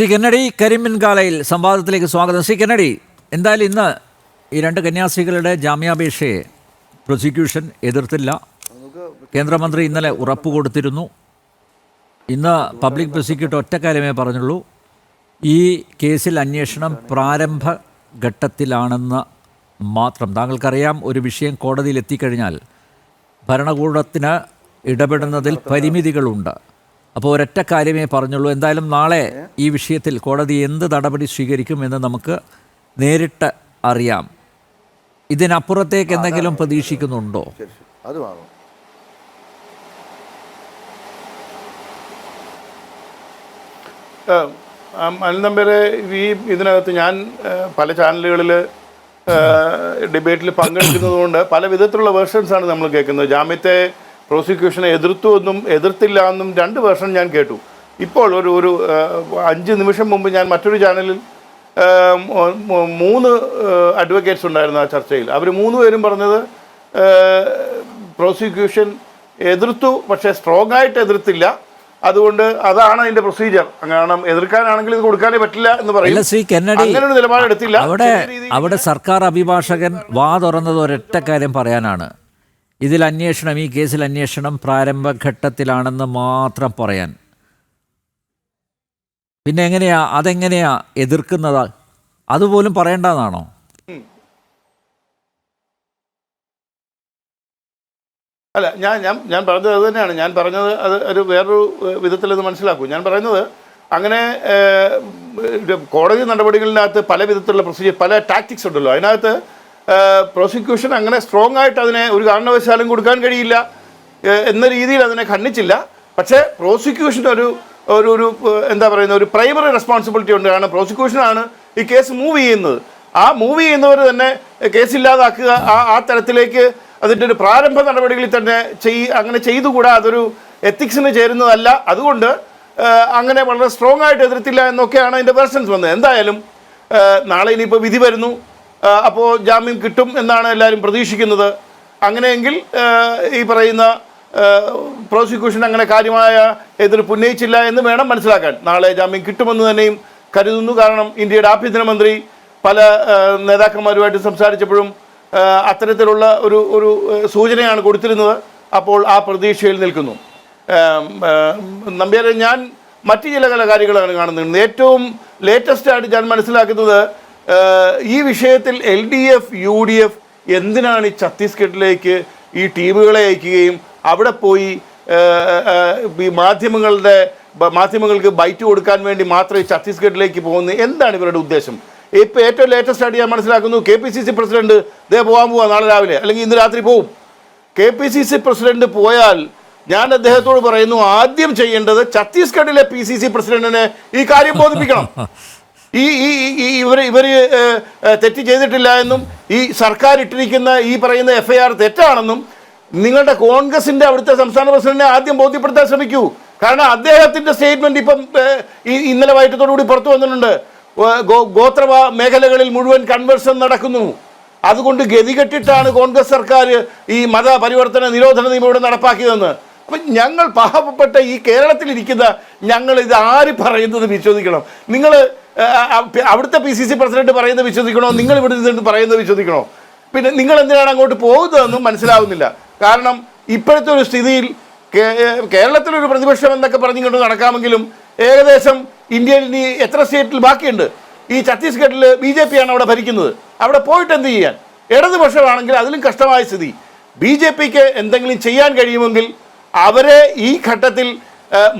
Shri Kennedy കരിമ്പിൻകാലയിൽ സംവാദത്തിലേക്ക് സ്വാഗതം. Shri Kennedy, എന്തായാലും ഇന്ന് ഈ രണ്ട് കന്യാസ്ത്രീകളുടെ ജാമ്യാപേക്ഷയെ പ്രോസിക്യൂഷൻ എതിർത്തില്ല. കേന്ദ്രമന്ത്രി ഇന്നലെ ഉറപ്പ് കൊടുത്തിരുന്നു. ഇന്ന് പബ്ലിക് പ്രോസിക്യൂട്ടർ ഒറ്റക്കാര്യമേ പറഞ്ഞുള്ളൂ, ഈ കേസിൽ അന്വേഷണം പ്രാരംഭ ഘട്ടത്തിലാണെന്ന് മാത്രം. താങ്കൾക്കറിയാം, ഒരു വിഷയം കോടതിയിൽ എത്തിക്കഴിഞ്ഞാൽ ഭരണകൂടത്തിന് ഇടപെടുന്നതിൽ പരിമിതികളുണ്ട്. അപ്പോൾ ഒരൊറ്റ കാര്യമേ പറഞ്ഞുള്ളൂ. എന്തായാലും നാളെ ഈ വിഷയത്തിൽ കോടതി എന്ത് നടപടി സ്വീകരിക്കുമെന്ന് നമുക്ക് നേരിട്ട് അറിയാം. ഇതിനപ്പുറത്തേക്ക് എന്തെങ്കിലും പ്രതീക്ഷിക്കുന്നുണ്ടോ? അനിൽ നമ്പ്യാരെ, ഈ ഇതിനകത്ത് ഞാൻ പല ചാനലുകളിൽ ഡിബേറ്റിൽ പങ്കെടുക്കുന്നത് കൊണ്ട് പല വിധത്തിലുള്ള വേർഷൻസാണ് നമ്മൾ കേൾക്കുന്നത്. ജാമ്യത്തെ പ്രോസിക്യൂഷനെ എതിർത്തു എന്നും എതിർത്തില്ല എന്നും രണ്ട് വേർഷൻ ഞാൻ കേട്ടു. ഇപ്പോൾ ഒരു 5 നിമിഷം മുമ്പ് ഞാൻ മറ്റൊരു ചാനലിൽ 3 അഡ്വക്കേറ്റ്സ് ഉണ്ടായിരുന്നു ആ ചർച്ചയിൽ. അവർ 3 പേരും പറഞ്ഞത് പ്രോസിക്യൂഷൻ എതിർത്തു, പക്ഷേ സ്ട്രോങ് ആയിട്ട് എതിർത്തില്ല, അതുകൊണ്ട് അതാണ് അതിന്റെ പ്രൊസീജിയർ. കാരണം എതിർക്കാനാണെങ്കിൽ ഇത് കൊടുക്കാനേ പറ്റില്ല എന്ന് പറയും. ശ്രീ കെന്നഡി, അങ്ങനെ ഒരു നിലപാടെടുത്തില്ല. അവിടെ സർക്കാർ അഭിഭാഷകൻ വാ തുറന്നത് ഒരൊറ്റ കാര്യം പറയാനാണ്, ഇതിൽ അന്വേഷണം, ഈ കേസിൽ അന്വേഷണം പ്രാരംഭഘട്ടത്തിലാണെന്ന് മാത്രം പറയാൻ. പിന്നെ അതെങ്ങനെയാ എതിർക്കുന്നത്? അതുപോലും പറയേണ്ടതാണോ? അല്ല, ഞാൻ പറഞ്ഞത് അത് തന്നെയാണ്. ഞാൻ പറഞ്ഞത് അത് ഒരു വേറൊരു വിധത്തിൽ അത് മനസ്സിലാക്കൂ. ഞാൻ പറയുന്നത് അങ്ങനെ കോടതി നടപടികളിനകത്ത് പല വിധത്തിലുള്ള പ്രൊസീജിയർ, പല ടാക്ടിക്സ് ഉണ്ടല്ലോ. അതിനകത്ത് പ്രോസിക്യൂഷൻ അങ്ങനെ സ്ട്രോങ് ആയിട്ട് അതിനെ ഒരു കാരണവശാലും കൊടുക്കാൻ കഴിയില്ല എന്ന രീതിയിൽ അതിനെ ഖണ്ഡിച്ചില്ല. പക്ഷേ പ്രോസിക്യൂഷൻ ഒരു എന്താ പറയുന്ന ഒരു പ്രൈമറി റെസ്പോൺസിബിലിറ്റി ഉണ്ട്. കാരണം പ്രോസിക്യൂഷനാണ് ഈ കേസ് മൂവ് ചെയ്യുന്നത്. ആ മൂവ് ചെയ്യുന്നവർ തന്നെ കേസ് ഇല്ലാതാക്കുക, ആ തരത്തിലേക്ക് അതിൻ്റെ ഒരു പ്രാരംഭ നടപടികളിൽ തന്നെ അങ്ങനെ ചെയ്തുകൂടാ. അതൊരു എത്തിക്സിന് ചേരുന്നതല്ല. അതുകൊണ്ട് അങ്ങനെ വളരെ സ്ട്രോങ് ആയിട്ട് എതിർത്തില്ല എന്നൊക്കെയാണ് അതിൻ്റെ വേർഷൻസ് വന്നത്. എന്തായാലും നാളെ ഇനിയിപ്പോൾ വിധി വരുന്നു, അപ്പോൾ ജാമ്യം കിട്ടും എന്നാണ് എല്ലാവരും പ്രതീക്ഷിക്കുന്നത്. അങ്ങനെയെങ്കിൽ ഈ പറയുന്ന പ്രോസിക്യൂഷൻ അങ്ങനെ കാര്യമായ എതിർപ്പ് ഉന്നയിച്ചില്ല എന്ന് വേണം മനസ്സിലാക്കാൻ. നാളെ ജാമ്യം കിട്ടുമെന്ന് തന്നെയും കരുതുന്നു. കാരണം ഇന്ത്യയുടെ ആഭ്യന്തരമന്ത്രി പല നേതാക്കന്മാരുമായിട്ട് സംസാരിച്ചപ്പോഴും അത്തരത്തിലുള്ള ഒരു സൂചനയാണ് കൊടുത്തിരുന്നത്. അപ്പോൾ ആ പ്രതീക്ഷയിൽ നിൽക്കുന്നു. നമ്പ്യാരെ, ഞാൻ മറ്റു ചില കാര്യങ്ങളാണ് കാണുന്നത്. ഏറ്റവും ലേറ്റസ്റ്റ് ആയിട്ട് ഞാൻ മനസ്സിലാക്കുന്നത്, ഈ വിഷയത്തിൽ LDF UDF എന്തിനാണ് ഈ ഛത്തീസ്ഗഡിലേക്ക് ഈ ടീമുകളെ അയക്കുകയും അവിടെ പോയി ഈ മാധ്യമങ്ങൾക്ക് ബൈറ്റ് കൊടുക്കാൻ വേണ്ടി മാത്രം ഈ ഛത്തീസ്ഗഡിലേക്ക് പോകുന്നത്? എന്താണ് ഇവരുടെ ഉദ്ദേശം? ഇപ്പോൾ ഏറ്റവും ലേറ്റസ്റ്റ് ആയിട്ട് ഞാൻ മനസ്സിലാക്കുന്നു, KPCC പ്രസിഡന്റ് പോവാ നാളെ രാവിലെ അല്ലെങ്കിൽ ഇന്ന് രാത്രി പോവും. KPCC പ്രസിഡന്റ് പോയാൽ ഞാൻ അദ്ദേഹത്തോട് പറയുന്നു, ആദ്യം ചെയ്യേണ്ടത് ഛത്തീസ്ഗഡിലെ PCC പ്രസിഡന്റിനെ ഈ കാര്യം ബോധിപ്പിക്കണം. ഇവർ തെറ്റ് ചെയ്തിട്ടില്ല എന്നും ഈ സർക്കാർ ഇട്ടിരിക്കുന്ന ഈ പറയുന്ന FIR തെറ്റാണെന്നും നിങ്ങളുടെ കോൺഗ്രസിൻ്റെ അവിടുത്തെ സംസ്ഥാന പ്രസിഡന്റിനെ ആദ്യം ബോധ്യപ്പെടുത്താൻ ശ്രമിക്കൂ. കാരണം അദ്ദേഹത്തിൻ്റെ സ്റ്റേറ്റ്മെൻറ്റ് ഇപ്പം ഇന്നലെ വൈകിട്ടത്തോടുകൂടി പുറത്തു വന്നിട്ടുണ്ട്. ഗോത്ര മേഖലകളിൽ മുഴുവൻ കൺവേർഷൻ നടക്കുന്നു, അതുകൊണ്ട് ഗതികെട്ടിട്ടാണ് കോൺഗ്രസ് സർക്കാർ ഈ മതപരിവർത്തന നിരോധന നിയമം ഇവിടെ നടപ്പാക്കിയതെന്ന്. അപ്പം ഞങ്ങൾ പാവപ്പെട്ട ഈ കേരളത്തിലിരിക്കുന്ന ഞങ്ങൾ ഇത് ആര് പറയുന്നത് വിശ്വസിക്കണം? നിങ്ങൾ അവിടുത്തെ PCC പ്രസിഡന്റ് പറയുന്നത് വിശ്വസിക്കണോ? നിങ്ങൾ ഇവിടെ നിന്ന് പറയുന്നത് വിശ്വസിക്കണോ? പിന്നെ നിങ്ങൾ എന്തിനാണ് അങ്ങോട്ട് പോകുന്നതെന്നും മനസ്സിലാവുന്നില്ല. കാരണം ഇപ്പോഴത്തെ ഒരു സ്ഥിതിയിൽ കേരളത്തിലൊരു പ്രതിപക്ഷം എന്നൊക്കെ പറഞ്ഞുകൊണ്ട് നടക്കാമെങ്കിലും ഏകദേശം ഇന്ത്യയിൽ ഇനി എത്ര സ്റ്റേറ്റിൽ ബാക്കിയുണ്ട്? ഈ ഛത്തീസ്ഗഡിൽ BJP ആണ് അവിടെ ഭരിക്കുന്നത്. അവിടെ പോയിട്ട് എന്ത് ചെയ്യാൻ? ഇടതുപക്ഷമാണെങ്കിൽ അതിലും കഷ്ടമായ സ്ഥിതി. BJPക്ക് എന്തെങ്കിലും ചെയ്യാൻ കഴിയുമെങ്കിൽ അവരെ ഈ ഘട്ടത്തിൽ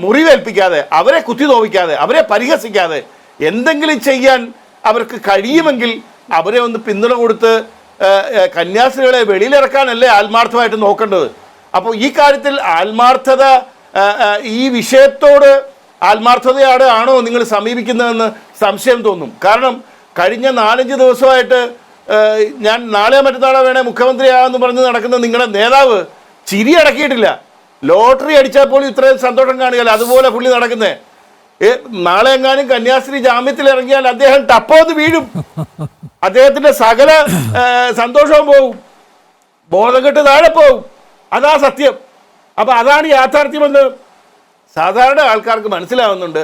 മുറിവേൽപ്പിക്കാതെ, അവരെ കുത്തി നോവിക്കാതെ, അവരെ പരിഹസിക്കാതെ എന്തെങ്കിലും ചെയ്യാൻ അവർക്ക് കഴിയുമെങ്കിൽ അവരെ ഒന്ന് പിന്തുണ കൊടുത്ത് കന്യാസ്ത്രീകളെ വെളിയിലിറക്കാനല്ലേ ആത്മാർത്ഥമായിട്ട് നോക്കേണ്ടത്. അപ്പോൾ ഈ കാര്യത്തിൽ ആത്മാർത്ഥത, ഈ വിഷയത്തോട് ആത്മാർത്ഥതയാണോ നിങ്ങൾ സമീപിക്കുന്നതെന്ന് സംശയം തോന്നും. കാരണം കഴിഞ്ഞ 4-5 ദിവസമായിട്ട് ഞാൻ നാളെ മറ്റന്നാളെ വേണേ മുഖ്യമന്ത്രിയാണെന്ന് പറഞ്ഞ് നടക്കുന്ന നിങ്ങളുടെ നേതാവ് ചിരി അടക്കിയിട്ടില്ല. ലോട്ടറി അടിച്ചാൽ പോലും ഇത്രയും സന്തോഷം കാണുകയല്ല, അതുപോലെ പുള്ളി നടക്കുന്നത്. നാളെ എങ്ങാനും കന്യാസ്ത്രീ ജാമ്യത്തിൽ ഇറങ്ങിയാൽ അദ്ദേഹം ടപ്പോന്ന് വീഴും. അദ്ദേഹത്തിന്റെ സകല സന്തോഷവും പോവും, ബോധം കെട്ട് താഴെ പോവും. അതാ സത്യം. അപ്പം അതാണ് യാഥാർത്ഥ്യമെന്ന് സാധാരണ ആൾക്കാർക്ക് മനസ്സിലാവുന്നുണ്ട്.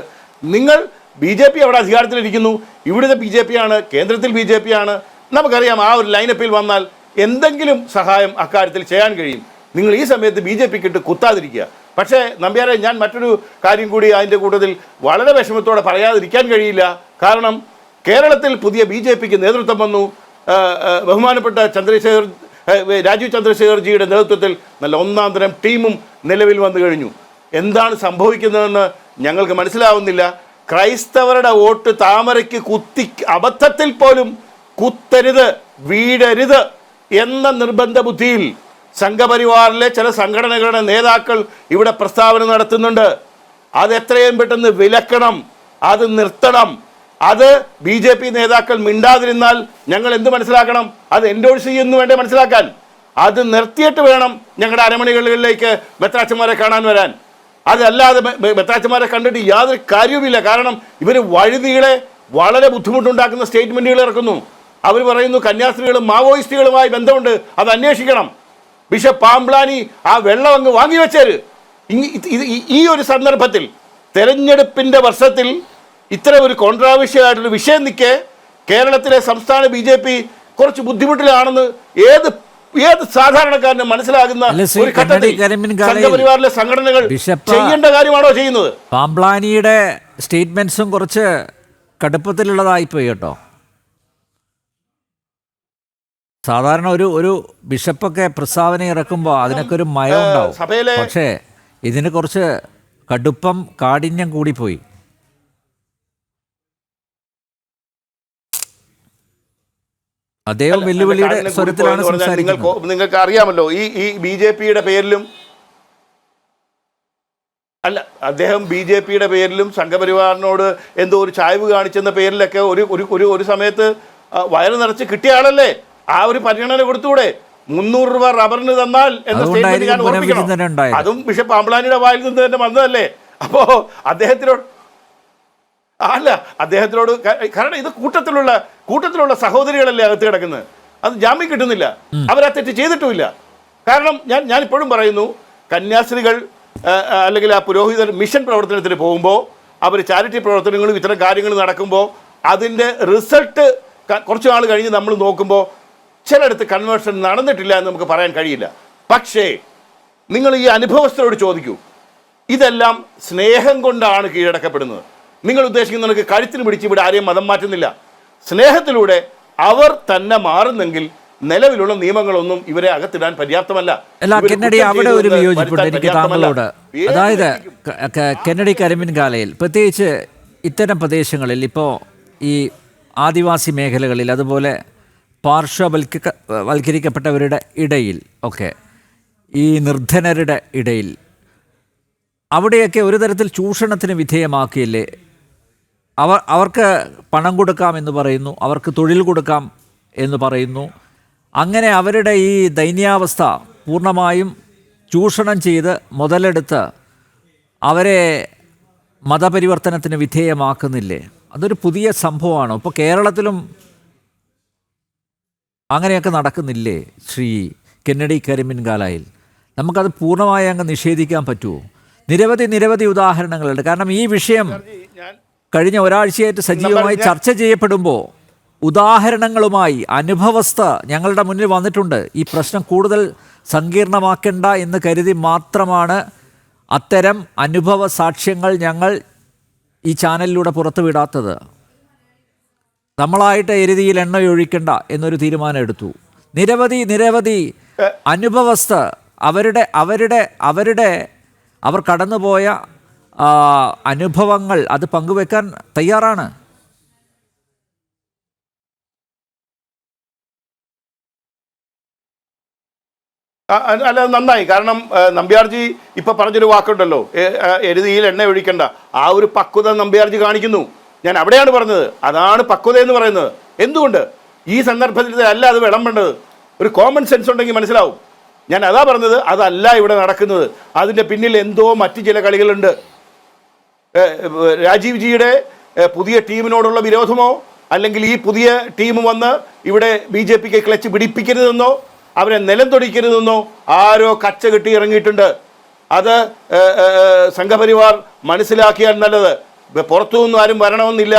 നിങ്ങൾ BJP അവിടെ അധികാരത്തിലിരിക്കുന്നു, ഇവിടുത്തെ BJP ആണ്, കേന്ദ്രത്തിൽ BJP ആണ്. നമുക്കറിയാം ആ ഒരു ലൈനപ്പിൽ വന്നാൽ എന്തെങ്കിലും സഹായം അക്കാര്യത്തിൽ ചെയ്യാൻ കഴിയും. നിങ്ങൾ ഈ സമയത്ത് BJPക്ക് ഇട്ട് കുത്താതിരിക്കുക. പക്ഷേ നമ്പ്യാരെ, ഞാൻ മറ്റൊരു കാര്യം കൂടി അതിൻ്റെ കൂട്ടത്തിൽ വളരെ വിഷമത്തോടെ പറയാതിരിക്കാൻ കഴിയില്ല. കാരണം കേരളത്തിൽ പുതിയ BJPക്ക് നേതൃത്വം വന്നു. ബഹുമാനപ്പെട്ട രാജീവ് ചന്ദ്രശേഖർജിയുടെ നേതൃത്വത്തിൽ നല്ല ഒന്നാം തരം ടീമും നിലവിൽ വന്നു കഴിഞ്ഞു. എന്താണ് സംഭവിക്കുന്നതെന്ന് ഞങ്ങൾക്ക് മനസ്സിലാവുന്നില്ല. ക്രൈസ്തവരുടെ വോട്ട് താമരയ്ക്ക് അബദ്ധത്തിൽ പോലും കുത്തരുത്, വീഴരുത് എന്ന നിർബന്ധ ബുദ്ധിയിൽ സംഘപരിവാറിലെ ചില സംഘടനകളുടെ നേതാക്കൾ ഇവിടെ പ്രസ്താവന നടത്തുന്നുണ്ട്. അത് എത്രയും പെട്ടെന്ന് വിലക്കണം, അത് നിർത്തണം. അത് BJP നേതാക്കൾ മിണ്ടാതിരുന്നാൽ ഞങ്ങൾ എന്ത് മനസ്സിലാക്കണം? അത് എൻഡോഴ്സ് ചെയ്യുന്നു വേണ്ടേ മനസ്സിലാക്കാൻ? അത് നിർത്തിയിട്ട് വേണം ഞങ്ങളുടെ അരമണികളിലേക്ക് മെത്രാച്ചന്മാരെ കാണാൻ വരാൻ. അതല്ലാതെ മെത്രാച്ചന്മാരെ കണ്ടിട്ട് യാതൊരു കാര്യവുമില്ല. കാരണം ഇവർ വഴുതികളെ വളരെ ബുദ്ധിമുട്ടുണ്ടാക്കുന്ന സ്റ്റേറ്റ്മെൻറ്റുകൾ ഇറക്കുന്നു. അവർ പറയുന്നു കന്യാസ്ത്രീകളും മാവോയിസ്റ്റുകളുമായി ബന്ധമുണ്ട്, അത് അന്വേഷിക്കണം. ബിഷപ്പ് പാംബ്ലാനി ആ വെള്ളം അങ്ങ് വാങ്ങിവെച്ചേര്. ഈ ഒരു സന്ദർഭത്തിൽ തെരഞ്ഞെടുപ്പിൻ്റെ വർഷത്തിൽ ഇത്ര ഒരു കോൺട്രാവേഴ്ഷ്യൽ ആയിട്ടുള്ള വിഷയം നിൽക്കെ കേരളത്തിലെ സംസ്ഥാന BJP കുറച്ച് ബുദ്ധിമുട്ടിലാണെന്ന് ഏത് സാധാരണക്കാരനും മനസ്സിലാകുന്ന ഒരു ഘട്ടത്തിൽ സംഘപരിവാറിലെ സംഘടനകൾ ചെയ്യേണ്ട കാര്യമാണോ ചെയ്യുന്നത്? പാംബ്ലാനിയുടെ സ്റ്റേറ്റ്മെന്റ്സും കുറച്ച് കടുപ്പത്തിലുള്ളതായിപ്പോയി കേട്ടോ. സാധാരണ ഒരു ബിഷപ്പൊക്കെ പ്രസ്താവന ഇറക്കുമ്പോൾ അതിനൊക്കെ ഒരു മയം ഉണ്ടാവും. പക്ഷേ ഇതിന് കുറച്ച് കടുപ്പം, കാഠിന്യം കൂടിപ്പോയി. അദ്ദേഹം വെല്ലുവിളിയുടെ സ്വരത്തിലാണ് സംസാരിക്കുന്നത്. നിങ്ങൾക്ക് അറിയാമല്ലോ, ഈ BJPയുടെ പേരിലും അല്ല, അദ്ദേഹം BJPയുടെ പേരിലും സംഘപരിവാറിനോട് എന്തോ ഒരു ചായ്വ് കാണിച്ചെന്ന പേരിലൊക്കെ ഒരു സമയത്ത് വയറ് നിറച്ച് കിട്ടിയ ആളല്ലേ. ആ ഒരു പരിഗണന കൊടുത്തൂടെ? 300 രൂപ റബ്ബറിന് തന്നാൽ എന്ന സ്റ്റേറ്റ്മെന്റ് ഞാൻ ഓർമ്മിക്കണം. അതും ബിഷപ്പ് പാംബ്ലാനിയുടെ വായിൽ നിന്ന് തന്നെ വന്നതല്ലേ. അപ്പോൾ അദ്ദേഹത്തിനോട് കാരണം ഇത് കൂട്ടത്തിലുള്ള സഹോദരികളല്ലേ അകത്ത് കിടക്കുന്നത്. അത് ജാമ്യം കിട്ടുന്നില്ല. അവരാ തെറ്റ് ചെയ്തിട്ടുമില്ല. കാരണം ഞാൻ ഇപ്പോഴും പറയുന്നു, കന്യാസ്ത്രീകൾ അല്ലെങ്കിൽ ആ പുരോഹിതർ മിഷൻ പ്രവർത്തനത്തിന് പോകുമ്പോൾ, അവർ ചാരിറ്റി പ്രവർത്തനങ്ങളും ഇത്തരം കാര്യങ്ങൾ നടക്കുമ്പോൾ അതിൻ്റെ റിസൾട്ട് കുറച്ച് നാൾ കഴിഞ്ഞ് നമ്മൾ നോക്കുമ്പോൾ ചിലയിടത്ത് കൺവേർഷൻ നടന്നിട്ടില്ല എന്ന് നമുക്ക് പറയാൻ കഴിയില്ല. പക്ഷേ നിങ്ങൾ ഈ അനുഭവസ്ഥരോട് ചോദിക്കൂ, ഇതെല്ലാം സ്നേഹം കൊണ്ടാണ് കീഴടക്കപ്പെടുന്നത്. നിങ്ങൾ ഉദ്ദേശിക്കുന്നവർക്ക് കഴുത്തിന് പിടിച്ച് ഇവിടെ ആരെയും മതം മാറ്റുന്നില്ല. സ്നേഹത്തിലൂടെ അവർ തന്നെ മാറുന്നെങ്കിൽ നിലവിലുള്ള നിയമങ്ങളൊന്നും ഇവരെ അകത്തിടാൻ പര്യാപ്തമല്ല. കെന്നഡി, അവിടെ ഒരു വിയോജിപ്പുണ്ട് എനിക്ക് താങ്കളോട്. അതായത് കെന്നഡി കരിമ്പിൻകാലയിൽ പ്രത്യേകിച്ച് ഇത്തരം പ്രദേശങ്ങളിൽ, ഇപ്പോൾ ഈ ആദിവാസി മേഖലകളിൽ, അതുപോലെ പാർശ്വവൽക്കരിക്കപ്പെട്ടവരുടെ ഇടയിൽ ഒക്കെ, ഈ നിർധനരുടെ ഇടയിൽ, അവിടെയൊക്കെ ഒരു തരത്തിൽ ചൂഷണത്തിന് വിധേയമാക്കിയില്ലേ? അവർക്ക് പണം കൊടുക്കാം എന്ന് പറയുന്നു, അവർക്ക് തൊഴിൽ കൊടുക്കാം എന്ന് പറയുന്നു. അങ്ങനെ അവരുടെ ഈ ദൈന്യാവസ്ഥ പൂർണ്ണമായും ചൂഷണം ചെയ്ത് മുതലെടുത്ത് അവരെ മതപരിവർത്തനത്തിന് വിധേയമാക്കുന്നില്ലേ? അതൊരു പുതിയ സംഭവമാണ്. ഇപ്പോൾ കേരളത്തിലും അങ്ങനെയൊക്കെ നടക്കുന്നില്ലേ ശ്രീ കെന്നഡി കരിമ്പിൻകാലയിൽ? നമുക്കത് പൂർണ്ണമായി അങ്ങ് നിഷേധിക്കാൻ പറ്റുമോ? നിരവധി ഉദാഹരണങ്ങളുണ്ട്. കാരണം ഈ വിഷയം കഴിഞ്ഞ ഒരാഴ്ചയായിട്ട് സജീവമായി ചർച്ച ചെയ്യപ്പെടുമ്പോൾ ഉദാഹരണങ്ങളുമായി അനുഭവസ്ഥ ഞങ്ങളുടെ മുന്നിൽ വന്നിട്ടുണ്ട്. ഈ പ്രശ്നം കൂടുതൽ സങ്കീർണമാക്കേണ്ട എന്ന് കരുതി മാത്രമാണ് അത്തരം അനുഭവ സാക്ഷ്യങ്ങൾ ഞങ്ങൾ ഈ ചാനലിലൂടെ പുറത്തുവിടാത്തത്. നമ്മളായിട്ട് എരുതിയിൽ എണ്ണയൊഴിക്കണ്ട എന്നൊരു തീരുമാനം എടുത്തു. നിരവധി അനുഭവസ്ഥ അവർ കടന്നുപോയ അനുഭവങ്ങൾ അത് പങ്കുവെക്കാൻ തയ്യാറാണ്. അല്ല, നന്നായി. കാരണം നമ്പ്യാർജി ഇപ്പം പറഞ്ഞൊരു വാക്കുണ്ടല്ലോ, എരുതിയിൽ എണ്ണ ഒഴിക്കണ്ട. ആ ഒരു പക്വത നമ്പ്യാർജി കാണിക്കുന്നു. ഞാൻ അവിടെയാണ് പറഞ്ഞത്, അതാണ് പക്വത എന്ന് പറയുന്നത്. എന്തുകൊണ്ട് ഈ സന്ദർഭത്തിൽ അല്ല അത് വിളമ്പേണ്ടത്? ഒരു കോമൺ സെൻസ് ഉണ്ടെങ്കിൽ മനസ്സിലാവും. ഞാൻ അതാ പറഞ്ഞത്, അതല്ല ഇവിടെ നടക്കുന്നത്. അതിൻ്റെ പിന്നിൽ എന്തോ മറ്റു ചില കളികളുണ്ട്. രാജീവ് ജിയുടെ പുതിയ ടീമിനോടുള്ള വിരോധമോ, അല്ലെങ്കിൽ ഈ പുതിയ ടീം വന്ന് ഇവിടെ BJPക്ക് ക്ലച്ച് പിടിപ്പിക്കരുതെന്നോ, അവരെ നിലം തൊടിക്കരുതെന്നോ ആരോ കച്ച കെട്ടി ഇറങ്ങിയിട്ടുണ്ട്. അത് സംഘപരിവാർ മനസ്സിലാക്കിയാൽ നല്ലത്. പുറത്തുനിന്നും ആരും വരണമെന്നില്ല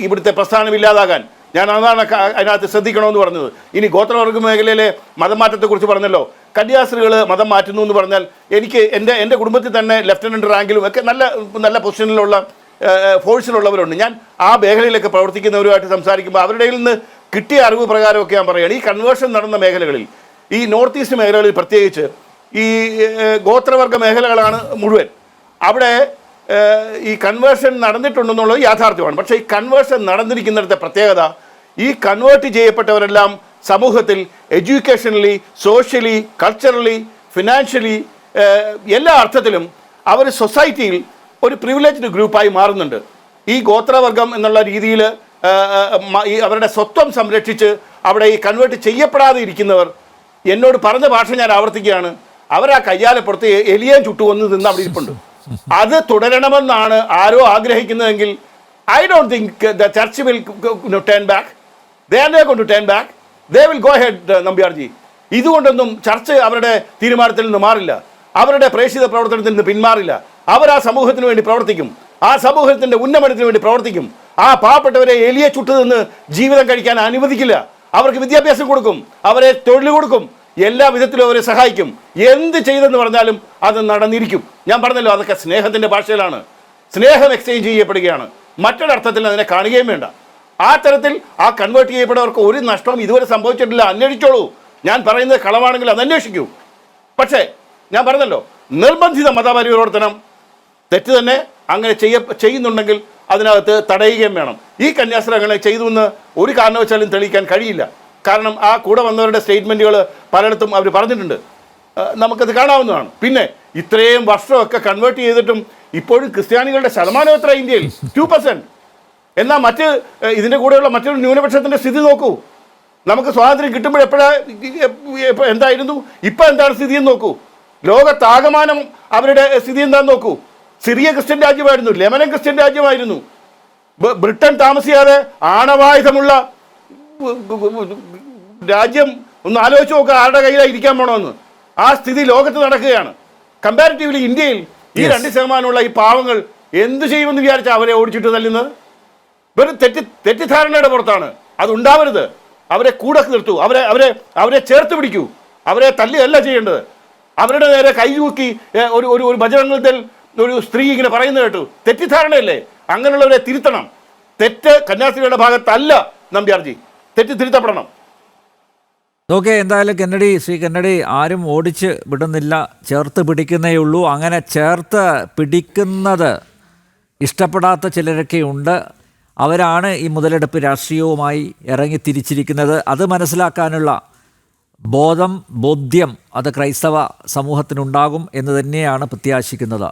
ഇവിടുത്തെ പ്രസ്ഥാനമില്ലാതാകാൻ. ഞാൻ അതാണ് അതിനകത്ത് ശ്രദ്ധിക്കണമെന്ന് പറഞ്ഞത്. ഇനി ഗോത്രവർഗ മേഖലയിലെ മതം മാറ്റത്തെക്കുറിച്ച് പറഞ്ഞല്ലോ. കന്യാസ്ത്രീകൾ മതം മാറ്റുന്നു എന്ന് പറഞ്ഞാൽ എനിക്ക് എൻ്റെ കുടുംബത്തിൽ തന്നെ ലെഫ്റ്റനൻറ്റ് റാങ്കിലും ഒക്കെ നല്ല നല്ല പൊസിഷനിലുള്ള ഫോഴ്സിലുള്ളവരുണ്ട്. ഞാൻ ആ മേഖലയിലൊക്കെ പ്രവർത്തിക്കുന്നവരുമായിട്ട് സംസാരിക്കുമ്പോൾ അവരുടെ നിന്ന് കിട്ടിയ അറിവ് പ്രകാരമൊക്കെ ഞാൻ പറയുകയാണ്, ഈ കൺവേർഷൻ നടന്ന മേഖലകളിൽ, ഈ നോർത്ത് ഈസ്റ്റ് മേഖലകളിൽ പ്രത്യേകിച്ച് ഈ ഗോത്രവർഗ മേഖലകളാണ് മുഴുവൻ, അവിടെ ഈ കൺവേർഷൻ നടന്നിട്ടുണ്ടെന്നുള്ളത് യാഥാർത്ഥ്യമാണ്. പക്ഷേ ഈ കൺവേർഷൻ നടന്നിരിക്കുന്നിടത്തെ പ്രത്യേകത, ഈ കൺവേർട്ട് ചെയ്യപ്പെട്ടവരെല്ലാം സമൂഹത്തിൽ എഡ്യൂക്കേഷനലി, സോഷ്യലി, കൾച്ചറലി, ഫിനാൻഷ്യലി എല്ലാ അർത്ഥത്തിലും അവർ സൊസൈറ്റിയിൽ ഒരു പ്രിവിലേജ്ഡ് ഗ്രൂപ്പായി മാറുന്നുണ്ട്. ഈ ഗോത്രവർഗം എന്നുള്ള രീതിയിൽ ഈ അവരുടെ സ്വത്വം സംരക്ഷിച്ച് അവിടെ ഈ കൺവേർട്ട് ചെയ്യപ്പെടാതെ ഇരിക്കുന്നവർ എന്നോട് പറഞ്ഞ ഭാഷ ഞാൻ ആവർത്തിക്കുകയാണ്, അവരാ കയ്യാലപ്പുറത്ത് എലിയേൻ ചുട്ടുകൊന്ന് നിന്ന് അവിടെ ഇരിപ്പുണ്ട്. അത് തുടരണമെന്നാണ് ആരോ ആഗ്രഹിക്കുന്നതെങ്കിൽ I don't think the church will turn back. They are not going to turn back. They will go head Nambiarji. ഇതുകൊണ്ടൊന്നും ചർച്ച് അവരുടെ തീരുമാനത്തിൽ നിന്ന് മാറില്ല, അവരുടെ പ്രേക്ഷിത പ്രവർത്തനത്തിൽ നിന്ന് പിന്മാറില്ല. അവർ ആ സമൂഹത്തിന് വേണ്ടി പ്രവർത്തിക്കും, ആ സമൂഹത്തിൻ്റെ ഉന്നമനത്തിന് വേണ്ടി പ്രവർത്തിക്കും. ആ പാവപ്പെട്ടവരെ എലിയെ ചുട്ടു നിന്ന് ജീവിതം കഴിക്കാൻ അനുവദിക്കില്ല. അവർക്ക് വിദ്യാഭ്യാസം കൊടുക്കും, അവരെ തൊഴിൽ കൊടുക്കും, എല്ലാ വിധത്തിലും അവരെ സഹായിക്കും. എന്ത് ചെയ്തെന്ന് പറഞ്ഞാലും അത് നടന്നിരിക്കും. ഞാൻ പറഞ്ഞല്ലോ, അതൊക്കെ സ്നേഹത്തിൻ്റെ ഭാഷയിലാണ്. സ്നേഹം എക്സ്ചേഞ്ച് ചെയ്യപ്പെടുകയാണ്, മറ്റൊരർത്ഥത്തിൽ അതിനെ കാണുകയും വേണ്ട. ആ തരത്തിൽ ആ കൺവേർട്ട് ചെയ്യപ്പെട്ടവർക്ക് ഒരു നഷ്ടവും ഇതുവരെ സംഭവിച്ചിട്ടില്ല. അന്വേഷിച്ചോളൂ. ഞാൻ പറയുന്നത് കളവാണെങ്കിൽ അത് അന്വേഷിക്കൂ. പക്ഷേ ഞാൻ പറഞ്ഞല്ലോ, നിർബന്ധിത മതപരിവർത്തനം തെറ്റ് തന്നെ. അങ്ങനെ ചെയ്യുന്നുണ്ടെങ്കിൽ അതിനകത്ത് തടയുകയും വേണം. ഈ കന്യാസ്ത്രീ അങ്ങനെ ചെയ്തു എന്ന് ഒരു കാരണവശാലും തെളിയിക്കാൻ കഴിയില്ല. കാരണം ആ കൂടെ വന്നവരുടെ സ്റ്റേറ്റ്മെൻറ്റുകൾ പലയിടത്തും അവർ പറഞ്ഞിട്ടുണ്ട്, നമുക്കത് കാണാവുന്നതാണ്. പിന്നെ ഇത്രയും വർഷമൊക്കെ കൺവേർട്ട് ചെയ്തിട്ടും ഇപ്പോഴും ക്രിസ്ത്യാനികളുടെ ശതമാനം എത്ര ഇന്ത്യയിൽ? 2%. എന്നാൽ മറ്റ് ഇതിൻ്റെ കൂടെയുള്ള മറ്റൊരു ന്യൂനപക്ഷത്തിൻ്റെ സ്ഥിതി നോക്കൂ. നമുക്ക് സ്വാതന്ത്ര്യം കിട്ടുമ്പോൾ എന്തായിരുന്നു, ഇപ്പം എന്താണ് സ്ഥിതി എന്ന് നോക്കൂ. ലോകത്താകമാനം അവരുടെ സ്ഥിതി എന്താണെന്ന് നോക്കൂ. സിറിയ ക്രിസ്ത്യൻ രാജ്യമായിരുന്നു, ലെബനൻ ക്രിസ്ത്യൻ രാജ്യമായിരുന്നു. ബ്രിട്ടൻ താമസിയാതെ ആണവായുധമുള്ള രാജ്യം ഒന്ന് ആലോചിച്ച് നോക്കുക, ആരുടെ കയ്യിലാണ് ഇരിക്കാൻ പോണമെന്ന്. ആ സ്ഥിതി ലോകത്ത് നടക്കുകയാണ്. കമ്പാരിറ്റീവ്ലി ഇന്ത്യയിൽ ഈ 2% ഈ പാവങ്ങൾ എന്ത് ചെയ്യുമെന്ന് വിചാരിച്ചാൽ അവരെ ഓടിച്ചിട്ട് തല്ലുന്നത്? വെറും തെറ്റിദ്ധാരണയുടെ പുറത്താണ്. അതുണ്ടാവരുത്. അവരെ കൂടെ നിർത്തൂ, അവരെ ചേർത്ത് പിടിക്കൂ. അവരെ തല്ലുകയല്ല ചെയ്യേണ്ടത്. അവരുടെ നേരെ കൈയൂക്കി ഒരു ബജറംഗത്തിൽ ഒരു സ്ത്രീ ഇങ്ങനെ പറയുന്നത് കേട്ടു, തെറ്റിദ്ധാരണയല്ലേ? അങ്ങനെയുള്ളവരെ തിരുത്തണം. തെറ്റ് കന്യാസ്ത്രീയുടെ ഭാഗത്തല്ല നമ്പ്യാർജി, തെറ്റ് തിരുത്തപ്പെടണം. ഓക്കെ, എന്തായാലും ശ്രീ കെന്നഡി ആരും ഓടിച്ച് വിടുന്നില്ല, ചേർത്ത് പിടിക്കുന്നേ ഉള്ളൂ. അങ്ങനെ ചേർത്ത് പിടിക്കുന്നത് ഇഷ്ടപ്പെടാത്ത ചിലരൊക്കെ ഉണ്ട്. അവരാണ് ഈ മുതലെടുപ്പ് രാഷ്ട്രീയവുമായി ഇറങ്ങി തിരിച്ചിരിക്കുന്നത്. അത് മനസ്സിലാക്കാനുള്ള ബോധ്യം അത് ക്രൈസ്തവ സമൂഹത്തിനുണ്ടാകും എന്ന് തന്നെയാണ് പ്രത്യാശിക്കുന്നത്.